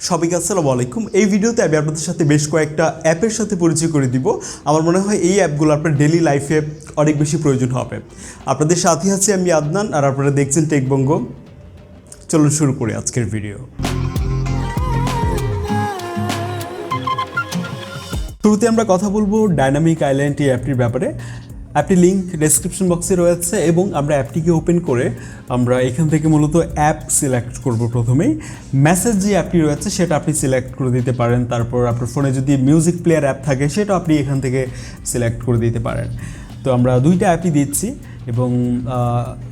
সবাইকে আসসালামু আলাইকুম। এই ভিডিওতে আমি আপনাদের সাথে বেশ কয়েকটা অ্যাপের সাথে পরিচয় করে দিব। আমার মনে হয় এই অ্যাপগুলো আপনার ডেইলি লাইফে অনেক বেশি প্রয়োজন হবে। আপনাদের সাথে আছি আমি আদনান, আর আপনারা দেখছেন টেক বঙ্গো। চলুন শুরু করি আজকের ভিডিও। শুরুতে আমরা কথা বলবো ডাইনামিক আইল্যান্ড এই অ্যাপটির ব্যাপারে। অ্যাপটির লিঙ্ক ডেসক্রিপশন বক্সে রয়েছে এবং আমরা অ্যাপটিকে ওপেন করে আমরা এখান থেকে মূলত অ্যাপ সিলেক্ট করব। প্রথমেই মেসেজ যে অ্যাপটি রয়েছে সেটা আপনি সিলেক্ট করে দিতে পারেন। তারপর আপনার ফোনে যদি মিউজিক প্লেয়ার অ্যাপ থাকে সেটা আপনি এখান থেকে সিলেক্ট করে দিতে পারেন। তো আমরা দুইটা অ্যাপই দিচ্ছি এবং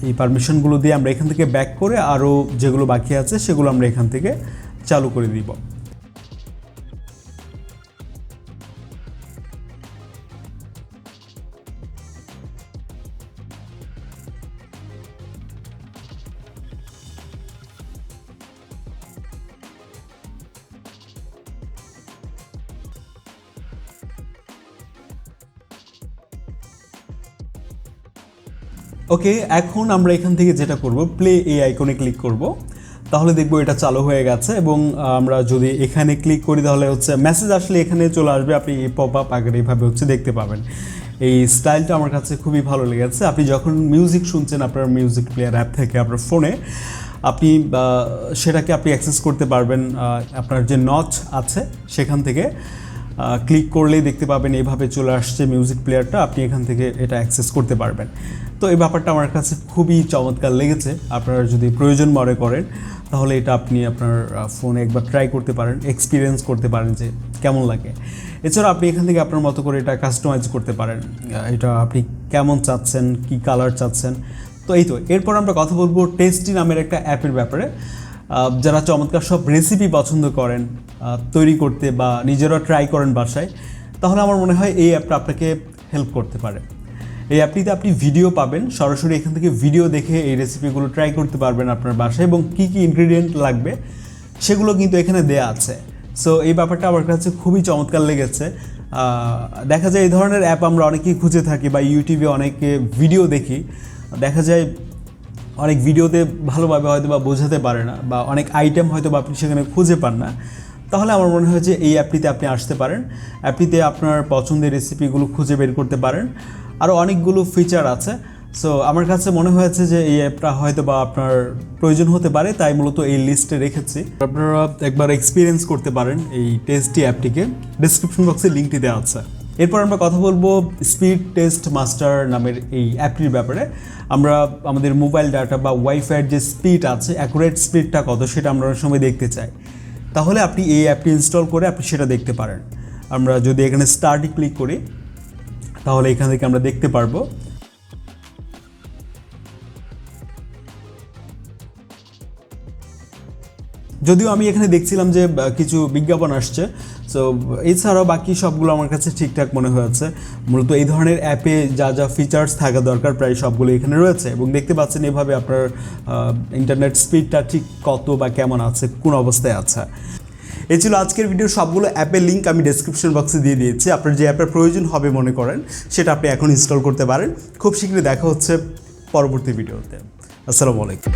এই পারমিশনগুলো দিয়ে আমরা এখান থেকে ব্যাক করে আরও যেগুলো বাকি আছে সেগুলো আমরা এখান থেকে চালু করে দিব। ওকে, এখন আমরা এখান থেকে যেটা করব, প্লে এই আইকনে ক্লিক করব, তাহলে দেখব এটা চালু হয়ে গেছে। এবং আমরা যদি এখানে ক্লিক করি তাহলে হচ্ছে মেসেজ আসলে এখানে চলে আসবে। আপনি এই পপ আপ আগের এইভাবে হচ্ছে দেখতে পাবেন। এই স্টাইলটা আমার কাছে খুবই ভালো লেগেছে। আপনি যখন মিউজিক শুনছেন আপনার মিউজিক প্লেয়ার অ্যাপ থেকে আপনার ফোনে, আপনি সেটাকে আপনি অ্যাক্সেস করতে পারবেন। আপনার যে নচ আছে সেখান থেকে ক্লিক করলেই দেখতে পাবেন এইভাবে চলে আসছে মিউজিক প্লেয়ারটা, আপনি এখান থেকে এটা অ্যাক্সেস করতে পারবেন। তো এই ব্যাপারটা আমার কাছে খুবই চমৎকার লেগেছে। আপনারা যদি প্রয়োজন মনে করেন তাহলে এটা আপনি আপনার ফোনে একবার ট্রাই করতে পারেন, এক্সপিরিয়েন্স করতে পারেন যে কেমন লাগে। এছাড়া আপনি এখান থেকে আপনার মতো করে এটা কাস্টমাইজ করতে পারেন, এটা আপনি কেমন চাচ্ছেন, কি কালার চাচ্ছেন। তো এই তো, এরপর আমরা কথা বলবো টেস্টি নামের একটা অ্যাপের ব্যাপারে। যারা চমৎকার সব রেসিপি পছন্দ করেন তৈরি করতে বা নিজেরা ট্রাই করেন বাসায়, তাহলে আমার মনে হয় এই অ্যাপটা আপনাকে হেল্প করতে পারে। এই অ্যাপটিতে আপনি ভিডিও পাবেন, সরাসরি এখান থেকে ভিডিও দেখে এই রেসিপিগুলো ট্রাই করতে পারবেন আপনার বাসায়, এবং কী কী ইনগ্রিডিয়েন্ট লাগবে সেগুলো কিন্তু এখানে দেয়া আছে। সো এই ব্যাপারটা আমার কাছে খুবই চমৎকার লেগেছে। দেখা যায় এই ধরনের অ্যাপ আমরা অনেকেই খুঁজে থাকি বা ইউটিউবে অনেকে ভিডিও দেখি, দেখা যায় অনেক ভিডিওতে ভালোভাবে হয়তো বা বোঝাতে পারে না বা অনেক আইটেম হয়তো বা আপনি সেখানে খুঁজে পান না। তাহলে আমার মনে হয় যে এই অ্যাপটিতে আপনি আসতে পারেন। অ্যাপটিতে আপনার পছন্দের রেসিপিগুলো খুঁজে বের করতে পারেন। আরও অনেকগুলো ফিচার আছে। সো আমার কাছে মনে হয়েছে যে এই অ্যাপটা হয়তো বা আপনার প্রয়োজন হতে পারে, তাই মূলত এই লিস্টে রেখেছি। আপনারা একবার এক্সপিরিয়েন্স করতে পারেন এই টেস্টি অ্যাপটিকে, ডেসক্রিপশন বক্সে লিঙ্কটি দেওয়া আছে। এরপর আমরা কথা বলবো স্পিড টেস্ট মাস্টার নামের এই অ্যাপটির ব্যাপারে। আমরা আমাদের মোবাইল ডাটা বা ওয়াইফাইয়ের যে স্পিড আছে, অ্যাকুরেট স্পিডটা কত সেটা আমরা অনেক সময় দেখতে চাই, তাহলে আপনি এই অ্যাপটি ইনস্টল করে আপনি সেটা দেখতে পারেন। আমরা যদি এখানে স্টার্টে ক্লিক করি তাহলে এখান থেকে আমরা দেখতে পারবো যদিও আমি এখানে দেখছিলাম যে কিছু বিজ্ঞাপন আসছে। সো এছাড়াও বাকি সবগুলো আমার কাছে ঠিকঠাক মনে হয়েছে। মূলত এই ধরনের অ্যাপে যা যা ফিচার্স থাকা দরকার প্রায় সবগুলো এখানে রয়েছে, এবং দেখতে পাচ্ছেন এভাবে আপনার ইন্টারনেট স্পিডটা ঠিক কত বা কেমন আছে, কোন অবস্থায় আছে। এই ছিল আজকের ভিডিওর সবগুলো অ্যাপের লিঙ্ক আমি ডেসক্রিপশন বক্সে দিয়ে দিয়েছি। আপনার যে অ্যাপের প্রয়োজন হবে মনে করেন সেটা আপনি এখন ইনস্টল করতে পারেন। খুব শীঘ্রই দেখা হচ্ছে পরবর্তী ভিডিওতে। আসসালামু আলাইকুম।